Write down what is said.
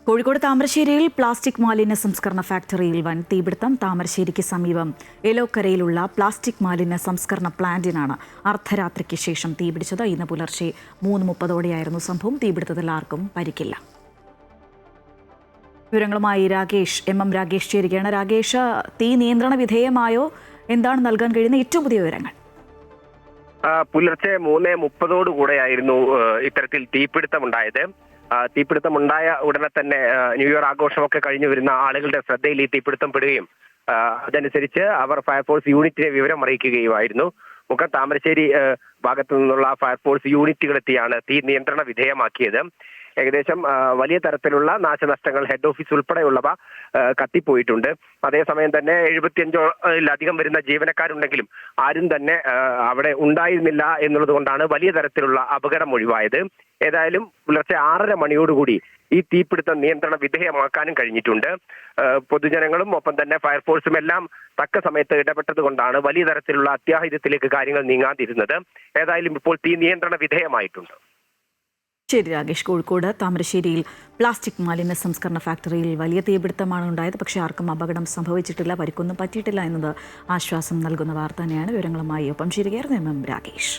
കോഴിക്കോട് താമരശ്ശേരിയിൽ പ്ലാസ്റ്റിക് മാലിന്യ സംസ്കരണ ഫാക്ടറിയിൽ വൻ തീപിടുത്തം. താമരശ്ശേരിക്ക് സമീപം എലോക്കരയിലുള്ള പ്ലാസ്റ്റിക് മാലിന്യ സംസ്കരണ പ്ലാന്റിനാണ് അർദ്ധരാത്രിക്ക് ശേഷം തീപിടിച്ചത്. ഇന്ന് പുലർച്ചെ 3:30ഓടെയായിരുന്നു സംഭവം. തീപിടുത്തത്തിൽ ആർക്കും പരിക്കില്ല. വിവരങ്ങളുമായി രാകേഷ് ചേരുകയാണ്. രാകേഷ്, തീ നിയന്ത്രണ വിധേയമായോ? എന്താണ് നൽകാൻ കഴിയുന്ന ഏറ്റവും പുതിയ വിവരങ്ങൾ? പുലർച്ചെ 3:30ഓടുകൂടെയായിരുന്നു ഇത്തരത്തിൽ തീപിടുത്തമുണ്ടായത്. തീപിടുത്തമുണ്ടായ ഉടനെ തന്നെ ന്യൂ ഇയർ ആഘോഷമൊക്കെ കഴിഞ്ഞു വരുന്ന ആളുകളുടെ ശ്രദ്ധയിൽ ഈ തീപിടുത്തം പെടുകയും അതനുസരിച്ച് അവർ ഫയർഫോഴ്സ് യൂണിറ്റിനെ വിവരം അറിയിക്കുകയുമായിരുന്നു. മുക്കം താമരശ്ശേരി ഭാഗത്തു നിന്നുള്ള ഫയർഫോഴ്സ് യൂണിറ്റുകളെത്തിയാണ് തീ നിയന്ത്രണ വിധേയമാക്കിയത്. ഏകദേശം വലിയ തരത്തിലുള്ള നാശനഷ്ടങ്ങൾ ഹെഡ് ഓഫീസ് ഉൾപ്പെടെയുള്ളവ കത്തിപ്പോയിട്ടുണ്ട്. അതേസമയം തന്നെ 75ലധികം വരുന്ന ജീവനക്കാരുണ്ടെങ്കിലും ആരും തന്നെ അവിടെ ഉണ്ടായിരുന്നില്ല എന്നുള്ളത് കൊണ്ടാണ് വലിയ തരത്തിലുള്ള അപകടം ഒഴിവായത്. ഏതായാലും പുലർച്ചെ 6:30 മണിയോടുകൂടി ഈ തീപിടുത്തം നിയന്ത്രണ വിധേയമാക്കാനും കഴിഞ്ഞിട്ടുണ്ട്. പൊതുജനങ്ങളും ഒപ്പം തന്നെ ഫയർഫോഴ്സും എല്ലാം തക്ക സമയത്ത് ഇടപെട്ടത് കൊണ്ടാണ് വലിയ തരത്തിലുള്ള അത്യാഹിതത്തിലേക്ക് കാര്യങ്ങൾ നീങ്ങാതിരുന്നത്. ഏതായാലും ഇപ്പോൾ തീ നിയന്ത്രണ വിധേയമായിട്ടുണ്ട്. ശരി രാകേഷ്. കോഴിക്കോട് താമരശ്ശേരിയിൽ പ്ലാസ്റ്റിക് മാലിന്യ സംസ്കരണ ഫാക്ടറിയിൽ വലിയ തീപിടുത്തമാണ് ഉണ്ടായത്. പക്ഷേ ആർക്കും അപകടം സംഭവിച്ചിട്ടില്ല, പരിക്കൊന്നും പറ്റിയിട്ടില്ല എന്നത് ആശ്വാസം നൽകുന്ന വാർത്ത തന്നെയാണ്. വിവരങ്ങളുമായി ഒപ്പം ചേരുകയായിരുന്നു രാകേഷ്.